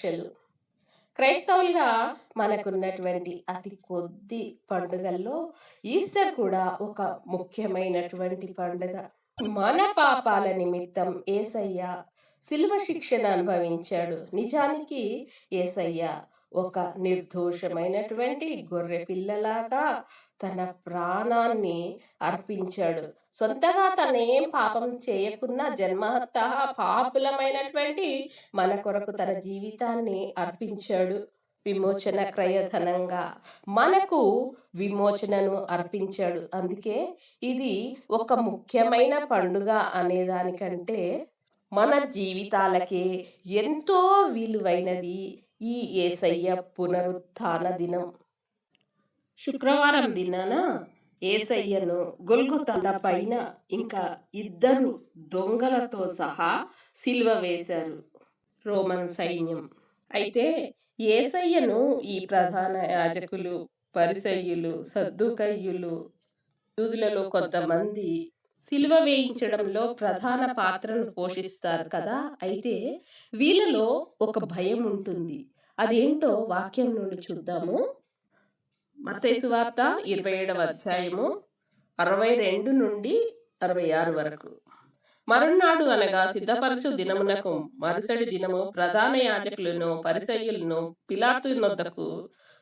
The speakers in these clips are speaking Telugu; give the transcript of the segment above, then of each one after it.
విమర్శలు. క్రైస్తవులుగా మనకున్నటువంటి అతి కొద్ది పండుగల్లో ఈస్టర్ కూడా ఒక ముఖ్యమైనటువంటి పండుగ. మన పాపాల నిమిత్తం యేసయ్య శిలువ శిక్షను అనుభవించాడు. నిజానికి యేసయ్య ఒక నిర్దోషమైనటువంటి గొర్రె పిల్లలాగా తన ప్రాణాన్ని అర్పించాడు. సొంతగా తనేం పాపం చేయకున్నా జన్మతః పాపులమైనటువంటి మన కొరకు తన జీవితాన్ని అర్పించాడు. విమోచన క్రయధనంగా మనకు విమోచనను అర్పించాడు. అందుకే ఇది ఒక ముఖ్యమైన పండుగ అనేదానికంటే మన జీవితాలకే ఎంతో విలువైనది ఈ యేసయ్య పునరుత్థాన దినం. శుక్రవారం దినాన యేసయ్యను గొల్గొతా పైన ఇంకా ఇద్దరు దొంగలతో సహా సిలువ వేశారు రోమన్ సైన్యం. అయితే యేసయ్యను ఈ ప్రధాన యాజకులు, పరిసయ్యులు, సద్దూకయ్యులు, యూదులలో కొంతమంది సిలువ వేయించడంలో ప్రధాన పాత్రను పోషిస్తారు కదా. అయితే వీళ్ళలో ఒక భయం ఉంటుంది. అదేంటో వాక్యం నుండి చూద్దాము. మత్తయి సువార్త 27వ అధ్యాయము 62 నుండి 66 వరకు. మరునాడు అనగా సిద్ధపరచు దినమునకు మరుసటి దినము ప్రధాన యాజకులను పరిసయ్యులను పిలాతు నొద్దకు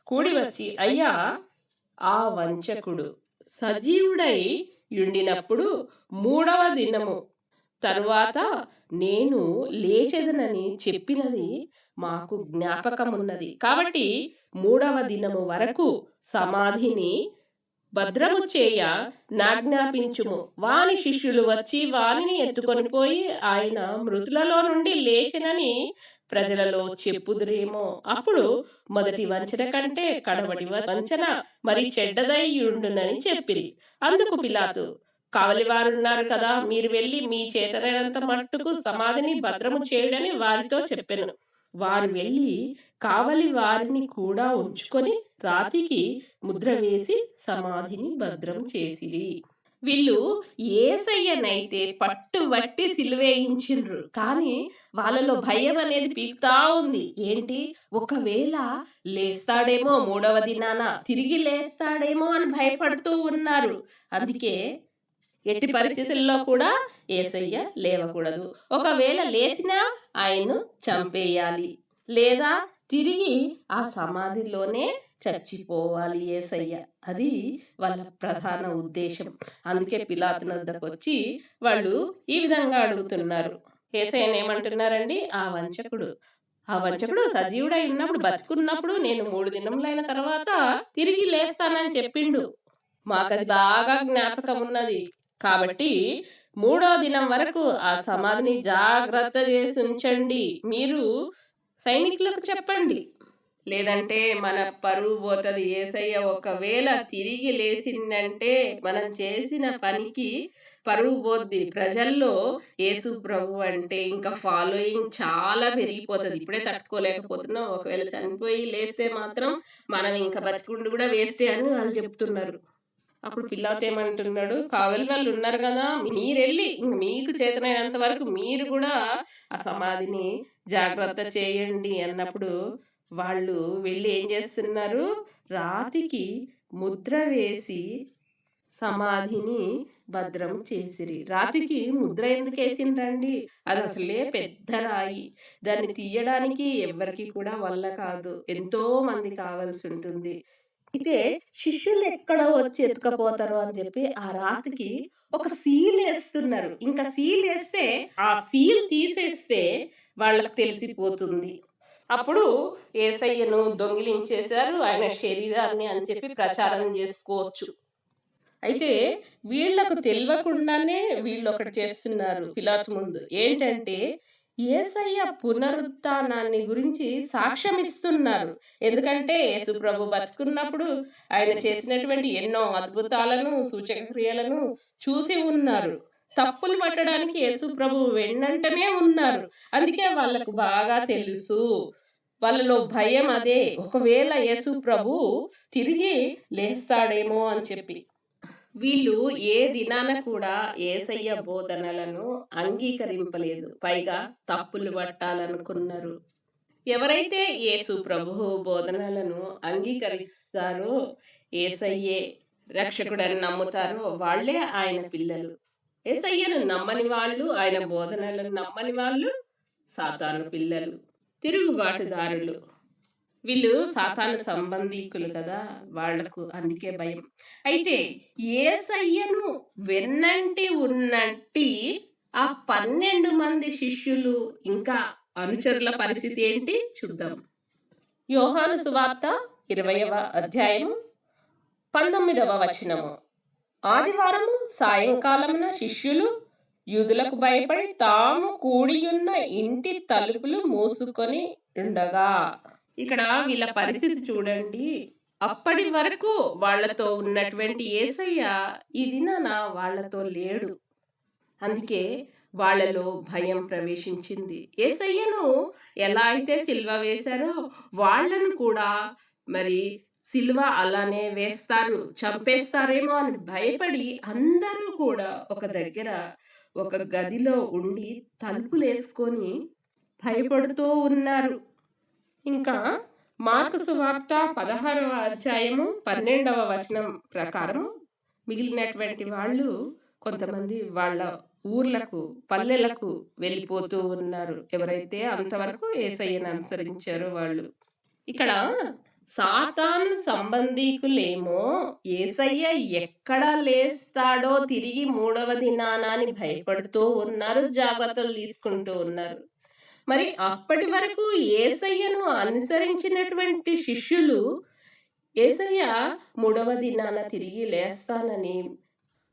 కూడి వచ్చి, అయ్యా, ఆ వంచకుడు సజీవుడై యుండినప్పుడు 3వ దినము తరువాత నేను లేచెదనని చెప్పినది మాకు జ్ఞాపకమున్నది. కాబట్టి 3వ దినము వరకు సమాధిని భద్రము చేయ నాజ్ఞాపించుము. వాని శిష్యులు వచ్చి వానిని ఎత్తుకొని పోయి ఆయన మృతులలో నుండి లేచెనని ప్రజలలో చెప్పుదురేమో. అప్పుడు మొదటి వంచన కంటే కడవటి వంచన మరి చెడ్డదయ్యుండునని చెప్పిరి. అందుకు పిలాతు, కావలివారున్నారు కదా, మీరు వెళ్ళి మీ చేతనైనంత మట్టుకు సమాధిని భద్రము చేయుడని వారితో చెప్పెను. వారు వెళ్ళి కావలి వారిని కూడా ఉంచుకొని రాతికి ముద్ర వేసి సమాధిని భద్రం చేసిరి. వీళ్ళు యేసయ్యనైతే పట్టుబట్టి సిలువేయించిండ్రు, కానీ వాళ్ళలో భయం అనేది పీకుతా ఉంది. ఏంటి, ఒకవేళ లేస్తాడేమో 3వ దినాన, తిరిగి లేస్తాడేమో అని భయపడుతూ ఉన్నారు. అందుకే ఎట్టి పరిస్థితుల్లో కూడా యేసయ్య లేవకూడదు. ఒకవేళ లేచినా ఆయన్ను చంపేయాలి, లేదా తిరిగి ఆ సమాధిలోనే చచ్చిపోవాలి యేసయ్య. అది వాళ్ళ ప్రధాన ఉద్దేశం. అందుకే పిలాతు వద్దకు వచ్చి వాళ్ళు ఈ విధంగా అడుగుతున్నారు. యేసయ్యను ఏమంటున్నారండి? ఆ వంచకుడు సజీవుడై ఉన్నప్పుడు, బతుకున్నప్పుడు నేను 3 దినములైన తర్వాత తిరిగి లేస్తానని చెప్పిండు. మాకది బాగా జ్ఞాపకం ఉన్నది. కాబట్టి 3వ దినం వరకు ఆ సమాధిని జాగ్రత్త చేసి ఉంచండి. మీరు సైనికులకు చెప్పండి, లేదంటే మన పరువు పోతుంది. యేసయ్య ఒకవేళ తిరిగి లేచిందంటే మనం చేసిన పనికి పరువు పోద్ది. ప్రజల్లో యేసు ప్రభు అంటే ఇంకా ఫాలోయింగ్ చాలా పెరిగిపోతుంది. ఇప్పుడే తట్టుకోలేకపోతున్నాం, ఒకవేళ చనిపోయి లేస్తే మాత్రం మనం ఇంకా బతికుండి కూడా వేస్టే అని వాళ్ళు చెప్తున్నారు. అప్పుడు పిలాతు ఏమంటున్నాడు, కావలి వాళ్ళు ఉన్నారు కదా, మీరెళ్ళి మీకు చేతనైనంత వరకు మీరు కూడా ఆ సమాధిని జాగ్రత్త చేయండి అన్నప్పుడు వాళ్ళు వెళ్ళి ఏం చేస్తున్నారు, రాతికి ముద్ర వేసి సమాధిని భద్రం చేసిరి. రాతికి ముద్ర ఎందుకు వేసిండ్రండి? అది అసలే పెద్ద రాయి. దాన్ని తీయడానికి ఎవరికి కూడా వల్ల కాదు, ఎంతో మంది కావాల్సి ఉంటుంది. అయితే శిష్యులు ఎక్కడో వచ్చి ఎత్తుకపోతారు అని చెప్పి ఆ రాతికి ఒక సీల్ వేస్తున్నారు. ఇంకా సీల్ వేస్తే ఆ సీల్ తీసేస్తే వాళ్ళకి తెలిసిపోతుంది. అప్పుడు యేసయ్యను దొంగిలించేశారు, ఆయన శరీరాన్ని అని చెప్పి ప్రచారం చేసుకోవచ్చు. అయితే వీళ్లకు తెలియకుండానే వీళ్ళు ఒకటి చేస్తున్నారు పిలాతు ముందు. ఏంటంటే యేసయ్య పునరుత్థానాన్ని గురించి సాక్ష్యం ఇస్తున్నారు. ఎందుకంటే యేసు ప్రభు బతుకున్నప్పుడు ఆయన చేసినటువంటి ఎన్నో అద్భుతాలను, సూచక క్రియలను చూసి ఉన్నారు. తప్పులు పట్టడానికి యేసు ప్రభు వెన్నంటనే ఉన్నారు. అందుకే వాళ్ళకు బాగా తెలుసు. వాళ్ళలో భయం అదే, ఒకవేళ యేసు ప్రభు తిరిగి లేస్తాడేమో అని చెప్పి. వీళ్ళు ఏ దినాన కూడా యేసయ్య బోధనలను అంగీకరింపలేదు, పైగా తప్పులు పట్టాలనుకున్నారు. ఎవరైతే యేసు ప్రభువు బోధనలను అంగీకరిస్తారో, యేసయ్యే రక్షకుడని నమ్ముతారో వాళ్ళే ఆయన పిల్లలు. యేసయ్యను నమ్మని వాళ్ళు, ఆయన బోధనలను నమ్మని వాళ్ళు సాతాను పిల్లలు, తిరుగుబాటుదారులు. వీళ్ళు సాతాను సంబంధీకులు కదా, వాళ్లకు అందుకే భయం. అయితే యేసయ్యను వెన్నంటి ఉన్నట్టి ఆ 12 మంది శిష్యులు ఇంకా అనుచరుల పరిస్థితి ఏంటి చూద్దాం. యోహాను సువార్త 20వ అధ్యాయము 19వ వచనము. ఆదివారము సాయంకాలమున శిష్యులు యూదులకు భయపడి తాము కూడియున్న ఇంటి తలుపులు మూసుకొని ఉండగా. ఇక్కడ వీళ్ళ పరిస్థితి చూడండి. అప్పటి వరకు వాళ్లతో ఉన్నటువంటి యేసయ్య ఈ దినాన వాళ్లతో లేడు. అందుకే వాళ్ళలో భయం ప్రవేశించింది. యేసయ్యను ఎలా అయితే సిలువ వేశారో వాళ్ళను కూడా మరి సిలువ అలానే వేస్తారు, చంపేస్తారేమో అని భయపడి అందరూ కూడా ఒక దగ్గర ఒక గదిలో ఉండి తలుపులేసుకొని భయపడుతూ ఉన్నారు. ఇంకా మార్కు సువార్త 16వ అధ్యాయము 12వ వచనం ప్రకారం మిగిలినటువంటి వాళ్ళు కొంతమంది వాళ్ళ ఊర్లకు, పల్లెలకు వెళ్ళిపోతూ ఉన్నారు. ఎవరైతే అంతవరకు యేసయ్యను అనుసరించారో వాళ్ళు. ఇక్కడ సాతాను సంబంధీకులేమో యేసయ్య ఎక్కడ లేస్తాడో తిరిగి 3వ దినాన అని భయపడుతూ ఉన్నారు, జాగ్రత్తలు తీసుకుంటూ ఉన్నారు. మరి అప్పటి వరకు యేసయ్యను అనుసరించినటువంటి శిష్యులు యేసయ్య 3వ దినాన తిరిగి లేస్తానని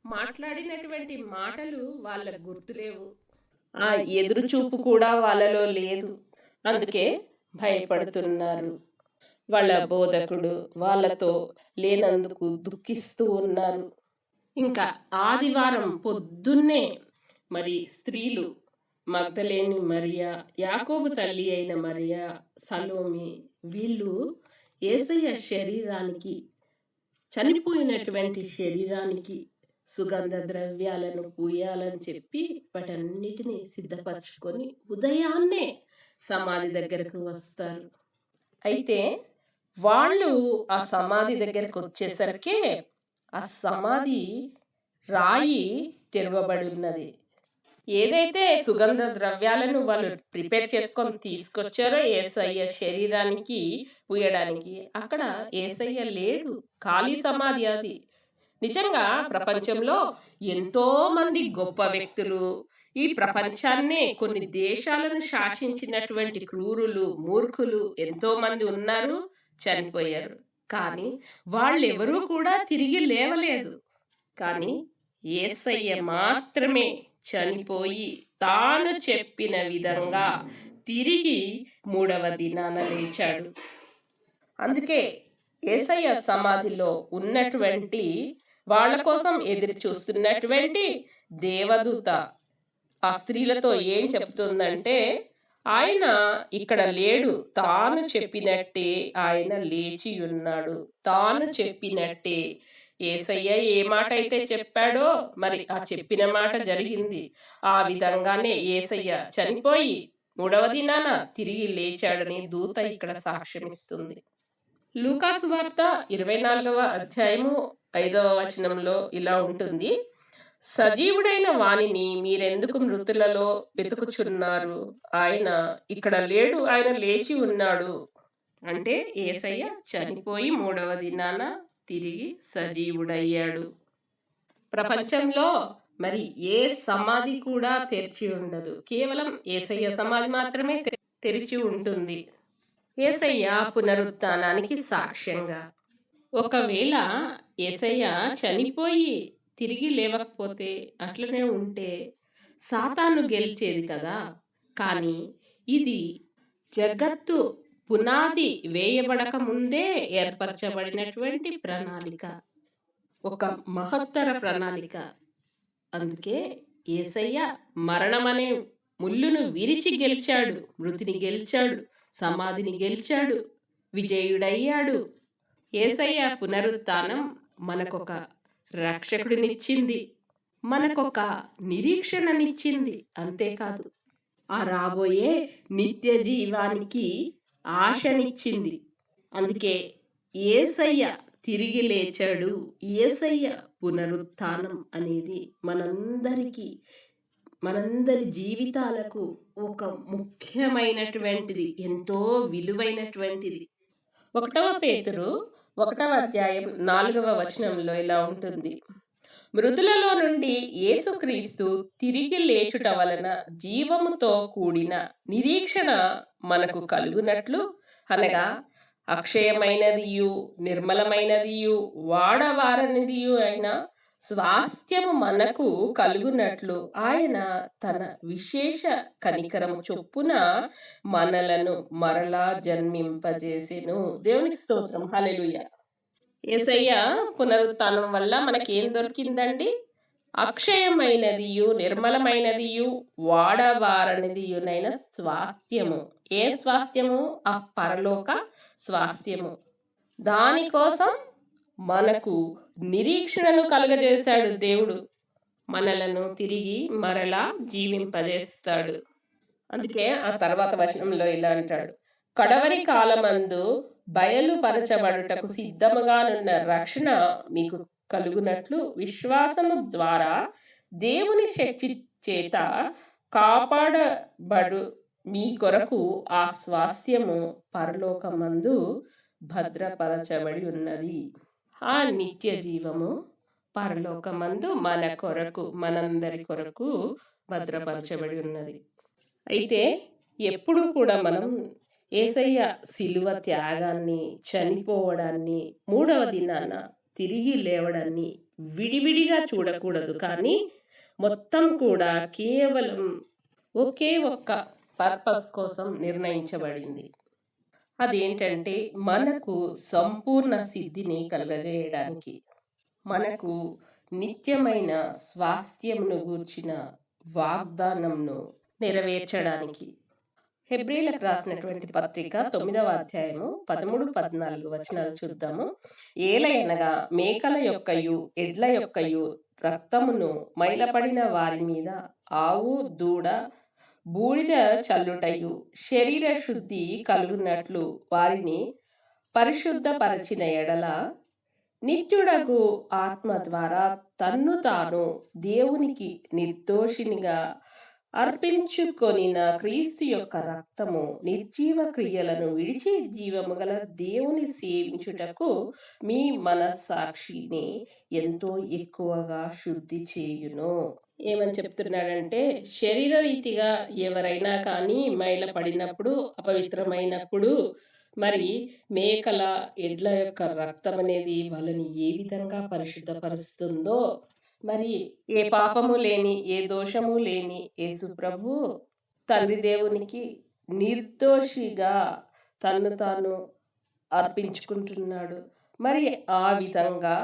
మాట్లాడినటువంటి మాటలు వాళ్ళకు గుర్తులేవు. ఆ ఎదురుచూపు కూడా వాళ్ళలో లేదు. అందుకే భయపడుతున్నారు. వాళ్ళ బోధకుడు వాళ్ళతో లేనందుకు దుఃఖిస్తూ ఉన్నారు. ఇంకా ఆదివారం పొద్దున్నే మరి స్త్రీలు మగ్దలేని మరియా, యాకోబు తల్లి అయిన మరియా, సలోమి వీళ్ళు యేసయ్య శరీరానికి, చనిపోయినటువంటి శరీరానికి సుగంధ ద్రవ్యాలను పూయాలని చెప్పి వాటన్నిటిని సిద్ధపరచుకొని ఉదయాన్నే సమాధి దగ్గరకు వస్తారు. అయితే వాళ్ళు ఆ సమాధి దగ్గరకు వచ్చేసరికి ఆ సమాధి రాయి తెరవబడి ఉన్నది. ఏదైతే సుగంధ ద్రవ్యాలను వాళ్ళు ప్రిపేర్ చేసుకొని తీసుకొచ్చారో యేసయ్య శరీరానికి పూయడానికి, అక్కడ యేసయ్య లేడు. ఖాళీ సమాధి అది. నిజంగా ప్రపంచంలో ఎంతో మంది గొప్ప వ్యక్తులు, ఈ ప్రపంచాన్నే కొన్ని దేశాలను శాసించినటువంటి క్రూరులు, మూర్ఖులు ఎంతో మంది ఉన్నారు, చనిపోయారు. కానీ వాళ్ళెవరూ కూడా తిరిగి లేవలేదు. కానీ యేసయ్య మాత్రమే చనిపోయి తాను చెప్పిన విధంగా తిరిగి 3వ దినాన లేచాడు. అందుకే యేసయ్య సమాధిలో ఉన్నటువంటి వాళ్ళ కోసం ఎదురు చూస్తున్నటువంటి దేవదూత ఆ స్త్రీలతో ఏం చెప్తుందంటే, ఆయన ఇక్కడ లేడు, తాను చెప్పినట్టే ఆయన లేచి ఉన్నాడు. తాను చెప్పినట్టే యేసయ్య ఏ మాట అయితే చెప్పాడో మరి ఆ చెప్పిన మాట జరిగింది. ఆ విధంగానే యేసయ్య చనిపోయి 3వ దినాన తిరిగి లేచాడని దూత ఇక్కడ సాక్ష్యమిస్తుంది. లూకా సువార్త 24వ అధ్యాయము 5వ వచనంలో ఇలా ఉంటుంది. సజీవుడైన వానిని మీరెందుకు మృతులలో వెతుకుచున్నారు? ఆయన ఇక్కడ లేడు, ఆయన లేచి ఉన్నాడు. అంటే యేసయ్య చనిపోయి 3వ దినాన తిరిగి సజీవుడయ్యాడు. ప్రపంచంలో మరి ఏ సమాధి కూడా తెరిచి ఉండదు. కేవలం యేసయ్య సమాధి మాత్రమే తెరిచి ఉంటుంది. యేసయ్య పునరుత్థానానికి సాక్ష్యంగా. ఒకవేళ యేసయ్య చనిపోయి తిరిగి లేవకపోతే, అట్లనే ఉంటే సాతాను గెలిచేది కదా. కానీ ఇది జగత్తు పునాది వేయబడక ముందే ఏర్పరచబడినటువంటి ప్రణాళిక, ఒక మహత్తర ప్రణాళిక. అందుకే యేసయ్య మరణమనే ముళ్ళును విరిచి గెలిచాడు, మృతిని గెలిచాడు, సమాధిని గెలిచాడు, విజయుడయ్యాడు. యేసయ్య పునరుత్థానం మనకొక రక్షకుడినిచ్చింది, మనకొక నిరీక్షణనిచ్చింది. అంతేకాదు ఆ రాబోయే నిత్య జీవానికి ఆశనిచ్చింది. అందుకే యేసయ్య తిరిగి లేచాడు, యేసయ్య పునరుత్థానం అనేది మనందరి జీవితాలకు ఒక ముఖ్యమైనటువంటిది, ఎంతో విలువైనటువంటిది. 1 పేతురు 1వ అధ్యాయం 4వ వచనంలో ఇలా ఉంటుంది: మృతులలో నుండి యేసుక్రీస్తు తిరిగి లేచుట వలన జీవముతో కూడిన నిరీక్షణ మనకు కలుగునట్లు, అనగా అక్షయమైనదియు నిర్మలమైనదియు వాడవారనిదియు అయిన స్వాస్థ్యము మనకు కలుగునట్లు ఆయన తన విశేష కనికరము చొప్పున మనలను మరలా జన్మింపజేసెను. దేవునికి స్తోత్రం. హల్లెలూయా. యేసయ్య పునరుత్థానం వల్ల మనకేం దొరికిందండి? అక్షయమైనదియు నిర్మలమైనదియు వాడబారనిదియునైన స్వాస్థ్యము. ఏ స్వాస్థ్యము? ఆ పరలోక స్వాస్థ్యము. దానికోసం మనకు నిరీక్షణను కలుగజేశాడు దేవుడు. మనలను తిరిగి మరలా జీవింపజేస్తాడు. అందుకే ఆ తర్వాత వచనంలో ఇలా అంటాడు: కడవరి కాలమందు బయలుపరచబడుటకు సిద్ధముగానున్న రక్షణ మీకు కలుగునట్లు విశ్వాసము ద్వారా దేవుని శక్తి చేత కాపాడబడు మీ కొరకు ఆ స్వాస్థ్యము పరలోకమందు భద్రపరచబడి ఉన్నది. ఆ నిత్య జీవము పరలోకమందు మన కొరకు, మనందరి కొరకు భద్రపరచబడి ఉన్నది. అయితే ఎప్పుడు కూడా మనం యేసయ్య శిలువ త్యాగాన్ని, చనిపోవడాన్ని, 3వ దినాన తిరిగి లేవడాన్ని విడివిడిగా చూడకూడదు. కానీ మొత్తం కూడా కేవలం ఒకే ఒక్క పర్పస్ కోసం నిర్ణయించబడింది. అదేంటంటే మనకు సంపూర్ణ సిద్ధిని కలుగజేయడానికి, మనకు నిత్యమైన స్వాస్థ్యమును గూర్చిన వాగ్దానంను నెరవేర్చడానికి. హెబ్రీలకు రాసినటువంటి పత్రిక 9వ అధ్యాయము 13-14 వచనాలు చూద్దాము. ఏలయనగా మేకల యొక్కయు ఎడ్ల యొక్కయు రక్తమును మైలపడిన వారి మీద ఆవు దూడ బూడిద చల్లుటయు శరీర శుద్ధి కలుగునట్లు వారిని పరిశుద్ధపరచిన ఎడల నిత్యుడగు ఆత్మ ద్వారా తన్ను తాను దేవునికి నిర్దోషినిగా అర్పించుకొనిన క్రీస్తు యొక్క రక్తము నిర్జీవ క్రియలను విడిచి జీవము గల దేవుని సేవించుటకు మీ మనస్సాక్షిని ఎంతో ఎక్కువగా శుద్ధి చేయును. ఏమని చెప్తున్నాడంటే, శరీర రీతిగా ఎవరైనా కానీ మైల పడినప్పుడు, అపవిత్రమైనప్పుడు, మరి మేకల ఎడ్ల యొక్క రక్తం అనేది వాళ్ళని ఏ విధంగా పరిశుద్ధపరుస్తుందో, మరి ఏ పాపము లేని, ఏ దోషము లేని యేసు ప్రభు తండ్రి దేవునికి నిర్దోషిగా తన్ను తాను అర్పించుకుంటున్నాడు. మరి ఆ విధంగా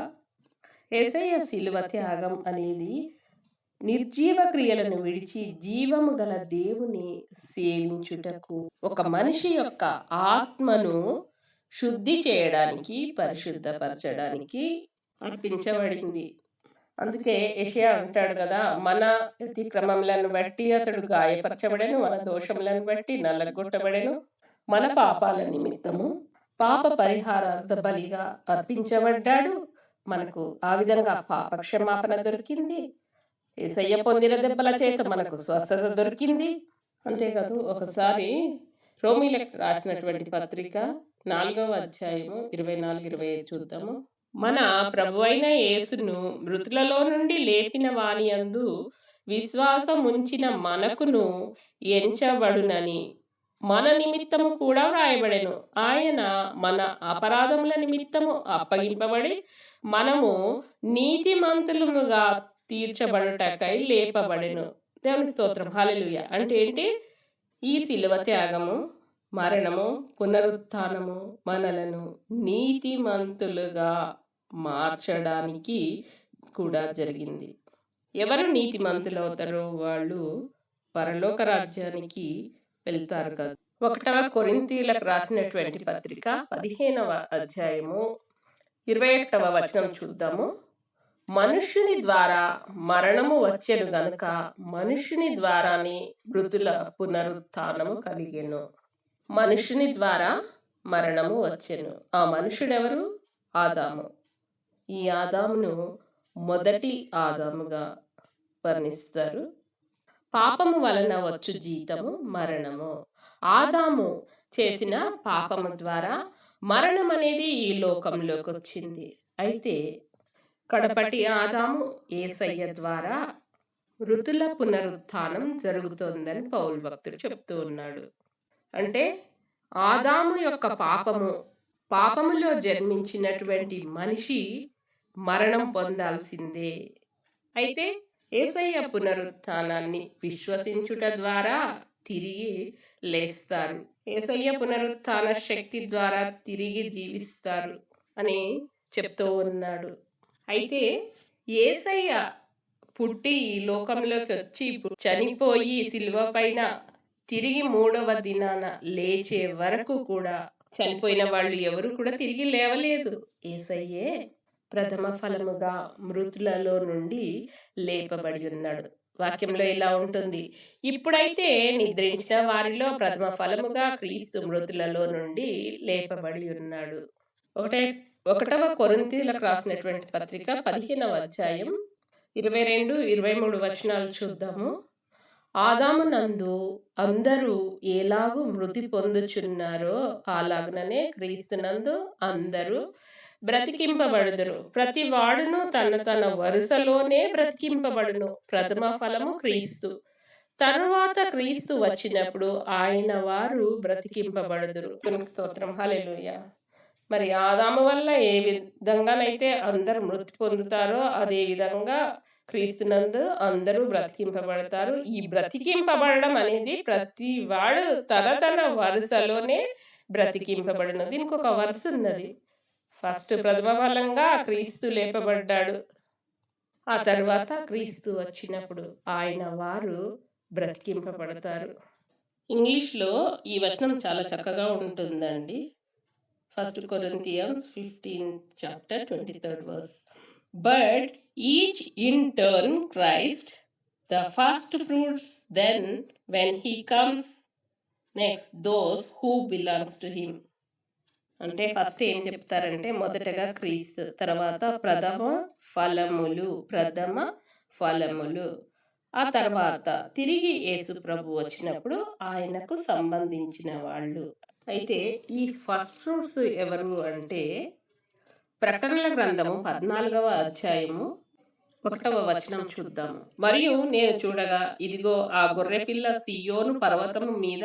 యేసయ్య శిలువ త్యాగం అనేది నిర్జీవ క్రియలను విడిచి జీవము గల దేవుని సేవించుటకు, ఒక మనిషి యొక్క ఆత్మను శుద్ధి చేయడానికి, పరిశుద్ధపరచడానికి అర్పించబడింది. అందుకే యెషయా అంటాడు కదా, మన అతిక్రమములను బట్టి అతడు గాయపరచబడెను, మన దోషములను బట్టి నల్లగొట్టబడెను, మన పాపాల నిమిత్తము పాప పరిహారార్థ బలిగా అర్పించబడ్డాడు. మనకు ఆ విధంగా పాప క్షమాపణ దొరికింది. యేసయ్య పొందిన దెబ్బల చేత మనకు స్వస్థత దొరికింది. అంతేకాదు, ఒకసారి రోమీలకు రాసినటువంటి పత్రిక 4వ అధ్యాయము 24-25 చూద్దాము. మన ప్రభు అయిన యేసును మృతులలో నుండి లేపిన వాని యందు విశ్వాసం ఉంచిన మనకును ఎంచబడునని మన నిమిత్తము కూడా వ్రాయబడెను. ఆయన మన అపరాధముల నిమిత్తము అప్పగింపబడి మనము నీతిమంతులముగా తీర్చబడుటకై లేపబడెను. దేవుని స్తోత్రం. హల్లెలూయా. అంటే ఏంటి? ఈ శిలువ త్యాగము, మరణము, పునరుత్థానము మనలను నీతిమంతులుగా మార్చడానికి కూడా జరిగింది. ఎవరు నీతిమంతులు అవుతారో వాళ్ళు పరలోక రాజ్యానికి వెళ్తారు కదా. 1వ కొరింథీయులకు రాసినటువంటి పత్రిక 15వ అధ్యాయము 21వ వచనం చూద్దాము. మనుష్యుని ద్వారా మరణము వచ్చెను గనుక మనుష్యుని ద్వారానే మృతుల పునరుత్థానము కలిగెను. మనుషుని ద్వారా మరణము వచ్చెను. ఆ మనుషుడెవరు? ఆదాము. ఈ ఆదామును మొదటి ఆదాముగా వర్ణిస్తారు. పాపము వలన వచ్చు జీతము మరణము. ఆదాము చేసిన పాపము ద్వారా మరణం అనేది ఈ లోకంలోకి వచ్చింది. అయితే కడపటి ఆదాము యేసయ్య ద్వారా మృతుల పునరుత్థానం జరుగుతోందని పౌలు భక్తుడు చెప్తూ ఉన్నాడు. అంటే ఆదాము యొక్క పాపములో జన్మించినటువంటి మనిషి మరణం పొందాల్సిందే. అయితే యేసయ్య పునరుత్థానాన్ని విశ్వసించుట ద్వారా తిరిగి లేస్తారు. యేసయ్య పునరుత్థాన శక్తి ద్వారా తిరిగి జీవిస్తారు అని చెప్తూ ఉన్నాడు. అయితే యేసయ్య పుట్టి ఈ లోకంలోకి వచ్చి చనిపోయి శిలువ పైన తిరిగి 3వ దినాన లేచే వరకు కూడా చనిపోయిన వాళ్ళు ఎవరు కూడా తిరిగి లేవలేదు. యేసయ్యే ప్రథమ ఫలముగా మృతులలో నుండి లేపబడి ఉన్నాడు. వాక్యంలో ఇలా ఉంటుంది, ఇప్పుడైతే నిద్రించిన వారిలో ప్రథమ ఫలముగా క్రీస్తు మృతులలో నుండి లేపబడి ఉన్నాడు. 1వ కొరింథీయులకు రాసినటువంటి పత్రిక 15వ అధ్యాయం 22-23 వచనాలు చూద్దాము. ఆదామునందు అందరూ ఎలాగూ మృతి పొందుచున్నారో అలాగనే క్రీస్తునందు అందరూ బ్రతికింపబడుదురు. ప్రతి వాడును తన వరుసలోనే బ్రతికింపబడును. ప్రథమ ఫలము క్రీస్తు, తరువాత క్రీస్తు వచ్చినప్పుడు ఆయన వారు బ్రతికింపబడుదురు. స్తోత్రం, హల్లెలూయా. మరి ఆదాము వల్ల ఏ విధంగానైతే అందరూ మృతి పొందుతారో అదే విధంగా క్రీస్తునందు అందరూ బ్రతికింపబడతారు. ఈ బ్రతికింపబడడం అనేది ప్రతి వాడు తన వరుసలోనే బ్రతికింపబడను. దీనికి ఒక వరుస ఉన్నది. ఫస్ట్ ప్రథమ ఫలంగా క్రీస్తు లేపబడ్డాడు. ఆ తర్వాత క్రీస్తు వచ్చినప్పుడు ఆయన వారు బ్రతికింపబడతారు. ఇంగ్లీష్లో ఈ వచనం చాలా చక్కగా ఉంటుందండి. 1 Corinthians 15 chapter 23rd verse. But each in turn Christ, the first fruits, then when he comes next those who belongs to him. అంటే ఫస్ట్ ఏం చెప్తారంటే మొదటగా క్రీస్తు, తర్వాత ప్రథమ ఫలములు, ఆ తర్వాత తిరిగి యేసు ప్రభు వచ్చినప్పుడు ఆయనకు సంబంధించిన వాళ్ళు. అయితే ఈ ఫస్ట్ ఫ్రూట్స్ ఎవరు అంటే ప్రకటనల గ్రంథము 14వ అధ్యాయము 1వ వచనం చూద్దాము. మరియు నేను చూడగా ఇదిగో ఆ గొర్రెపిల్ల సియోను పర్వతము మీద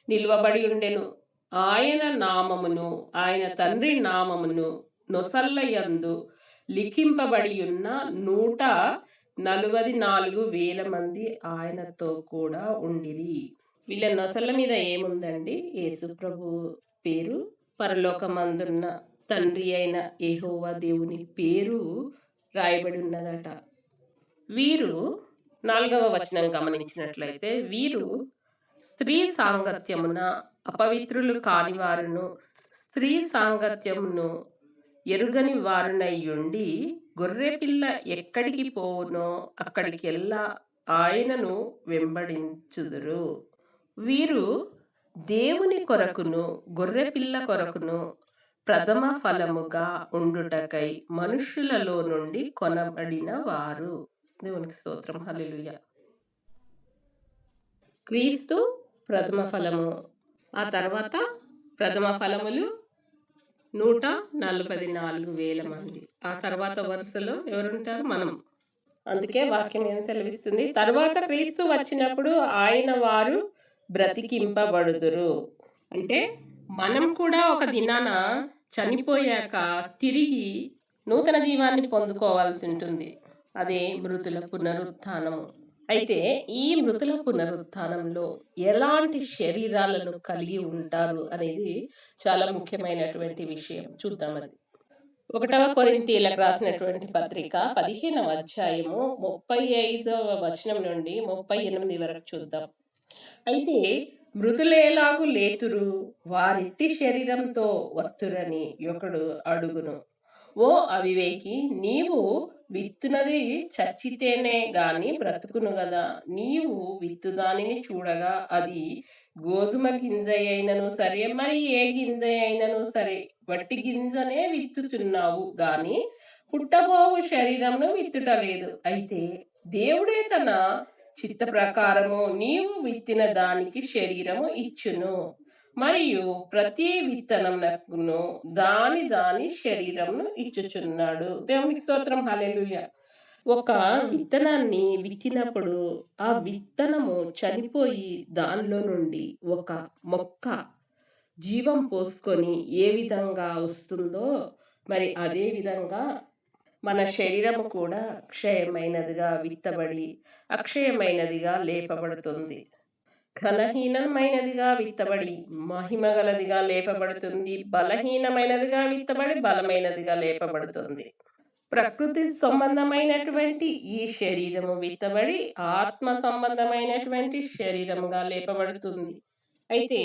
నిలువబడి ఉండెను. ఆయన నామమును ఆయన తండ్రి నామమును నొసళ్ళయందు లిఖింపబడి ఉన్న 144,000 మంది ఆయనతో కూడా ఉండిరి. వీళ్ళ నొసళ్ళ మీద ఏముందండి? యేసు ప్రభు పేరు, పరలోకమందున్న తండ్రి అయిన యెహోవా దేవుని పేరు రాయబడి ఉన్నదట. వీరు 4వ వచనం గమనించినట్లయితే, వీరు స్త్రీ సాంగత్యమున అపవిత్రులు కాని వారును స్త్రీ సాంగత్యమును ఎరుగని వారునయ్యుండి గొర్రెపిల్ల ఎక్కడికి పోవునో అక్కడికెల్లా ఆయనను వెంబడించుదురు. వీరు దేవుని కొరకును గొర్రెపిల్ల కొరకును ప్రథమ ఫలముగా ఉండుటకై మనుషులలో నుండి కొనబడిన వారు. దేవునికి స్తోత్రం, హల్లెలూయా. క్రీస్తు ప్రథమ ఫలము, ఆ తర్వాత ప్రథమ ఫలములు 144,000 మంది. ఆ తర్వాత వరుసలో ఎవరుంటారు? మనం. అందుకే వాక్యం ఏం సెలవిస్తుంది? తర్వాత క్రీస్తు వచ్చినప్పుడు ఆయన వారు బ్రతికింపబడుదురు. అంటే మనం కూడా ఒక దినాన చనిపోయాక తిరిగి నూతన జీవాన్ని పొందుకోవాల్సి ఉంటుంది. అదే మృతుల పునరుత్థానము. అయితే ఈ మృతుల పునరుత్థానంలో ఎలాంటి శరీరాలను కలిగి ఉంటారు అనేది చాలా ముఖ్యమైనటువంటి విషయం. చూద్దాం. అది 1వ కొరింథీయులకు రాసినటువంటి పత్రిక 15వ అధ్యాయము 35వ వచనం నుండి 38 వరకు చూద్దాం. అయితే మృతులేలాగు లేతురు, వారిట్టి శరీరంతో వత్తురని ఒకడు అడుగును. ఓ అవివేకి, నీవు విత్తునది చచ్చితేనే గాని బ్రతుకును గదా. నీవు విత్తు దానిని చూడగా అది గోధుమ గింజ అయినను సరే, మరి ఏ గింజ అయినను సరే, వట్టి గింజనే విత్తుచున్నావు గాని పుట్టబోవు శరీరమును విత్తుటలేదు. అయితే దేవుడే తన చిత్త ప్రకారము నీవు విత్తిన దానికి శరీరము ఇచ్చును. మరియు ప్రతి విత్తనమునకును దాని శరీరమును ఇచ్చుచున్నాడు. దేవునికి స్తోత్రం, హల్లెలూయా. ఒక విత్తనాన్ని విత్తినప్పుడు ఆ విత్తనము చనిపోయి దానిలో నుండి ఒక మొక్క జీవం పోసుకొని ఏ విధంగా వస్తుందో, మరి అదే విధంగా మన శరీరము కూడా క్షయమైనదిగా విత్తబడి అక్షయమైనదిగా లేపబడుతుంది. ఘనహీనమైనదిగా విత్తబడి మహిమగలదిగా లేపబడుతుంది. బలహీనమైనదిగా విత్తబడి బలమైనదిగా లేపబడుతుంది. ప్రకృతి సంబంధమైనటువంటి ఈ శరీరము విత్తబడి ఆత్మ సంబంధమైనటువంటి శరీరముగా లేపబడుతుంది. అయితే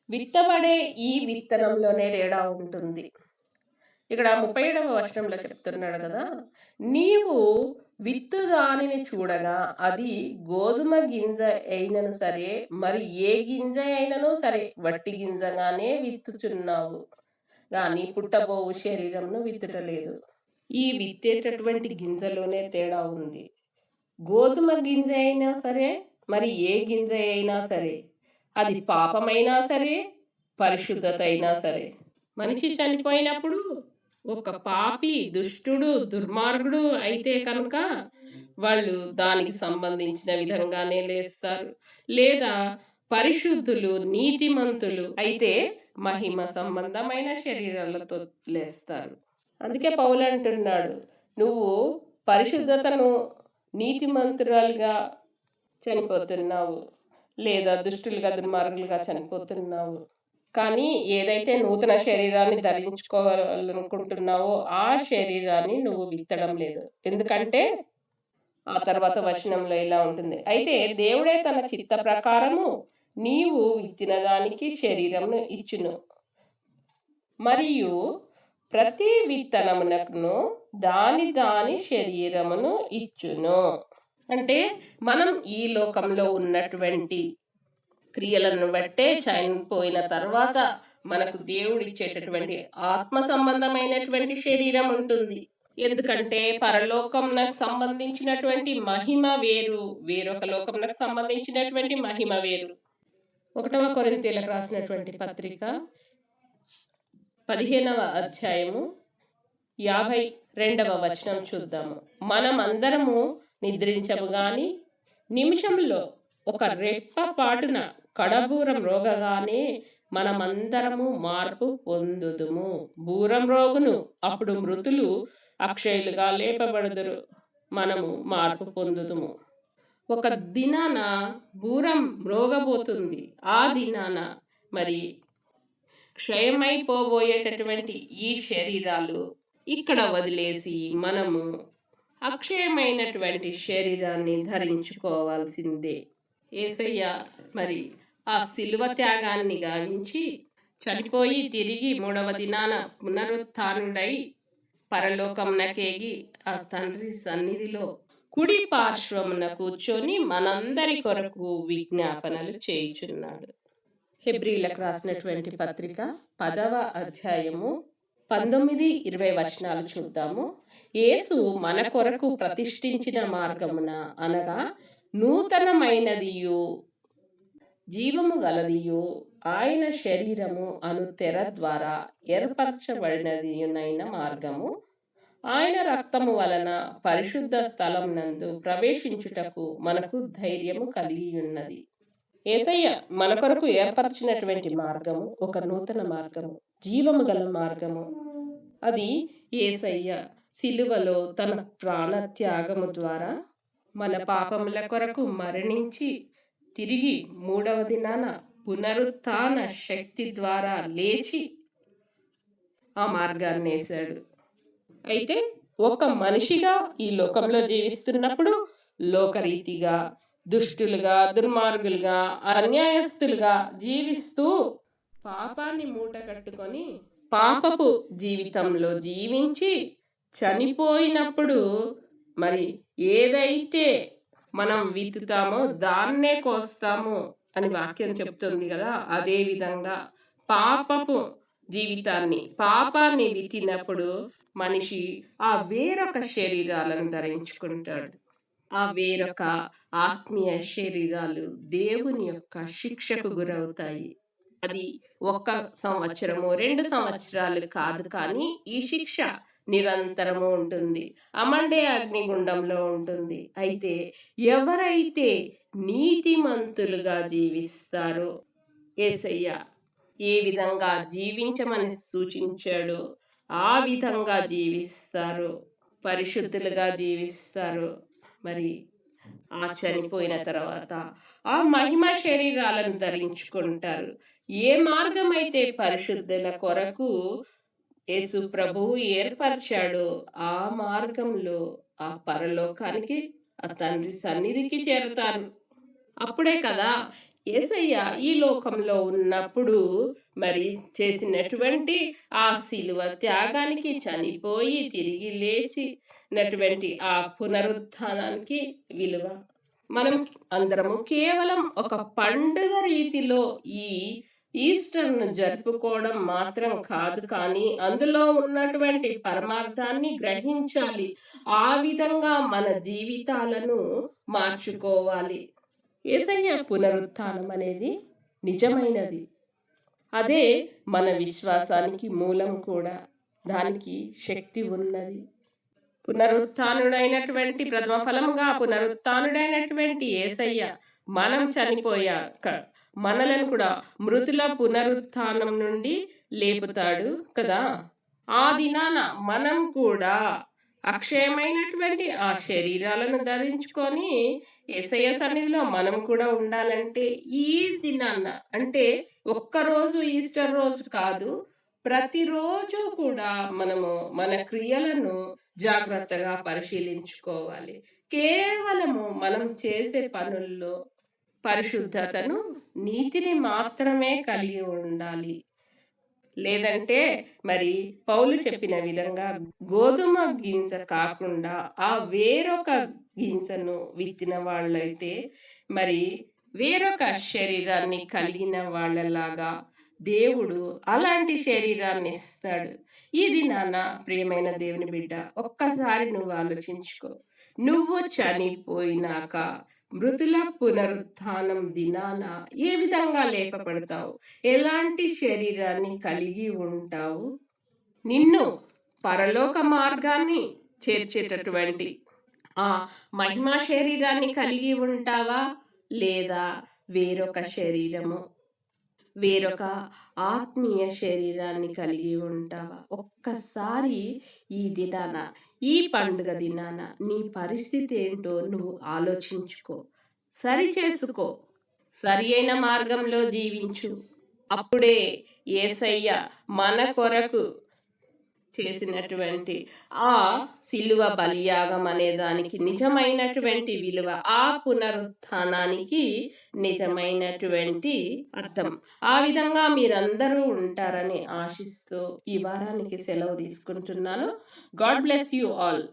విత్తబడే ఈ విత్తనంలోనే తేడా ఉంటుంది. ఇక్కడ 37వ వచనంలో చెప్తున్నాడు కదా, నీవు విత్తు దానిని చూడగా అది గోధుమ గింజ అయినను సరే, మరి ఏ గింజ అయినను సరే, వట్టి గింజగానే విత్తుచున్నావు గాని పుట్టబోవు శరీరంను విత్తుటలేదు. ఈ విత్తేటటువంటి గింజలోనే తేడా ఉంది. గోధుమ గింజ అయినా సరే, మరి ఏ గింజ అయినా సరే, అది పాపమైనా సరే, పరిశుద్ధత అయినా సరే, మనిషి చనిపోయినప్పుడు ఒక పాపి, దుష్టుడు, దుర్మార్గుడు అయితే కనుక వాళ్ళు దానికి సంబంధించిన విధంగానే లేస్తారు. లేదా పరిశుద్ధులు, నీతిమంతులు అయితే మహిమ సంబంధమైన శరీరాలతో లేస్తారు. అందుకే పౌలు అంటున్నాడు, నువ్వు పరిశుద్ధతను నీతిమంతురాలుగా చనిపోతున్నావు, లేదా దుష్టులుగా దుర్మార్గులుగా చనిపోతున్నావు. కానీ ఏదైతే నూతన శరీరాన్ని ధరించుకోవాలనుకుంటున్నావో ఆ శరీరాన్ని నువ్వు విత్తడం లేదు. ఎందుకంటే ఆ తర్వాత వచనంలో ఇలా ఉంటుంది, అయితే దేవుడే తన చిత్త ప్రకారము నీవు విత్తిన దానికి శరీరమును ఇచ్చును. మరియు ప్రతి విత్తనమునకును దాని శరీరమును ఇచ్చును. అంటే మనం ఈ లోకంలో ఉన్నటువంటి క్రియలను బట్టే చనిపోయిన తర్వాత మనకు దేవుడు ఇచ్చేటటువంటి ఆత్మ సంబంధమైనటువంటి శరీరం ఉంటుంది. ఎందుకంటే పరలోకంకు సంబంధించినటువంటి మహిమ వేరు, వేరొక లోకంకు సంబంధించినటువంటి మహిమ వేరు. 1వ కొరింథీయులకు రాసినటువంటి పత్రిక 15వ అధ్యాయము 52వ వచనం చూద్దాము. మనమందరము నిద్రించము గాని నిమిషంలో ఒక రెప్ప పాటున కడబూరం రోగగానే మనమందరము మార్పు పొందుదుము. బూరం రోగును, అప్పుడు మృతులు అక్షయులుగా లేపబడుదురు, మనము మార్పు పొందుదుము. ఒక దినాన బూరం మ్రోగబోతుంది. ఆ దినాన మరి క్షయమైపోబోయేటటువంటి ఈ శరీరాలు ఇక్కడ వదిలేసి మనము అక్షయమైనటువంటి శరీరాన్ని ధరించుకోవాల్సిందే. యేసయ్య మరి ఆ శిలువ త్యాగాన్ని గావించి చనిపోయి తిరిగి 3వ దినాన పునరుత్థానుడై పరలోకమునకేగి ఆ తండ్రి సన్నిధిలో కుడి పార్శ్వమున కూర్చొని మనందరి కొరకు విజ్ఞాపనలు చేయుచున్నాడు. హెబ్రీలకు రాసినటువంటి పత్రిక 10వ అధ్యాయము 19-20 వచనాలు చూద్దాము. యేసు మన కొరకు ప్రతిష్ఠించిన మార్గమున, అనగా నూతనమైనదియు జీవము గలదియు ఆయన శరీరము అను తెర ద్వారా ఏర్పరచబడినదియునైన మార్గము, ఆయన రక్తము వలన పరిశుద్ధ స్థలం నందు ప్రవేశించుటకు మనకు ధైర్యము కలిగి ఉన్నది. యేసయ్య మన కొరకు ఏర్పరచినటువంటి మార్గము ఒక నూతన మార్గము, జీవము గల మార్గము. అది యేసయ్య సిలువలో తన ప్రాణ త్యాగము ద్వారా మన పాపముల కొరకు మరణించి తిరిగి 3వ దినాన పునరుత్థాన శక్తి ద్వారా లేచి ఆ మార్గాన్ని వేశాడు. అయితే ఒక మనిషిగా ఈ లోకంలో జీవిస్తున్నప్పుడు లోకరీతిగా దుష్టులుగా, దుర్మార్గులుగా, అన్యాయస్తులుగా జీవిస్తూ పాపాన్ని మూట కట్టుకొని పాపపు జీవితంలో జీవించి చనిపోయినప్పుడు మరి ఏదైతే మనం విత్తుతామో దాన్నే కోస్తాము అని వాక్యం చెప్తుంది కదా. అదే విధంగా పాపపు పాపాన్ని విత్తినప్పుడు మనిషి ఆ వేరొక శరీరాలను ధరించుకుంటాడు. ఆ వేరొక ఆత్మీయ శరీరాలు దేవుని యొక్క శిక్షకు గురవుతాయి. అది 1 సంవత్సరము 2 సంవత్సరాలు కాదు, కానీ ఈ శిక్ష నిరంతరము ఉంటుంది. అమండే అగ్నిగుండంలో ఉంటుంది. అయితే ఎవరైతే నీతిమంతులుగా జీవిస్తారో, యేసయ్య ఏ విధంగా జీవించమని సూచించాడో ఆ విధంగా జీవిస్తారు, పరిశుద్ధులుగా జీవిస్తారు. మరి ఆ చనిపోయిన తర్వాత ఆ మహిమ శరీరాలను ధరించుకుంటారు. ఏ మార్గం అయితే పరిశుద్ధుల కొరకు యేసు ప్రభువు ఏర్పరిచాడో ఆ మార్గంలో ఆ పరలోకానికి, ఆ తండ్రి సన్నిధికి చేరతారు. అప్పుడే కదా యేసయ్య ఈ లోకంలో ఉన్నప్పుడు మరి చేసినటువంటి ఆ శిలువ త్యాగానికి, చనిపోయి తిరిగి లేచినటువంటి ఆ పునరుత్థానానికి విలువ. మనం అందరము కేవలం ఒక పండుగ రీతిలో ఈ ఈస్టర్ను జరుపుకోవడం మాత్రం కాదు, కానీ అందులో ఉన్నటువంటి పరమార్థాన్ని గ్రహించాలి. ఆ విధంగా మన జీవితాలను మార్చుకోవాలి. యేసయ్య పునరుత్థానం అనేది నిజమైనది. అదే మన విశ్వాసానికి మూలం కూడా. దానికి శక్తి ఉన్నది. పునరుత్థానుడైనటువంటి ప్రథమ ఫలముగా పునరుత్థానుడైనటువంటి యేసయ్య మనం చనిపోయాక మనలను కూడా మృతుల పునరుత్థానం నుండి లేపుతాడు కదా. ఆ దినాన మనం కూడా అక్షయమైనటువంటి ఆ శరీరాలను ధరించుకొని యేసయ్య సన్నిధిలో మనం కూడా ఉండాలంటే ఈ దినాన, అంటే ఒక్కరోజు ఈస్టర్ రోజు కాదు, ప్రతిరోజు కూడా మనము మన క్రియలను జాగ్రత్తగా పరిశీలించుకోవాలి. కేవలము మనం చేసే పనుల్లో పరిశుద్ధతను, నీతిని మాత్రమే కలిగి ఉండాలి. లేదంటే మరి పౌలు చెప్పిన విధంగా గోధుమ గింజ కాకుండా ఆ వేరొక గింజను విత్తిన వాళ్ళైతే మరి వేరొక శరీరాన్ని కలిగిన వాళ్ళలాగా దేవుడు అలాంటి శరీరాన్ని ఇస్తాడు. ఈ దినాన ప్రియమైన దేవుని బిడ్డ, ఒక్కసారి నువ్వు ఆలోచించుకో. నువ్వు చనిపోయినాక మృతుల పునరుత్థానం దినాన ఏ విధంగా లేపబడతావు? ఎలాంటి శరీరాన్ని కలిగి ఉంటావు? నిన్ను పరలోక మార్గాన్ని చేర్చేటటువంటి ఆ మహిమా శరీరాన్ని కలిగి ఉంటావా, లేదా వేరొక శరీరము, వేరొక ఆత్మీయ శరీరాన్ని కలిగి ఉంటావా? ఒక్కసారి ఈ దినాన, ఈ పండుగ దినాన నీ పరిస్థితి ఏంటో నువ్వు ఆలోచించుకో, సరి చేసుకో, సరి అయిన మార్గంలో జీవించు. అప్పుడే యేసయ్య మన కొరకు చేసినటువంటి ఆ సిలువ బలియాగం అనే దానికి నిజమైనటువంటి విలువ, ఆ పునరుత్థానానికి నిజమైనటువంటి అర్థం. ఆ విధంగా మీరందరూ ఉంటారని ఆశిస్తూ ఈ వారానికి సెలవు తీసుకుంటున్నాను. God bless you all.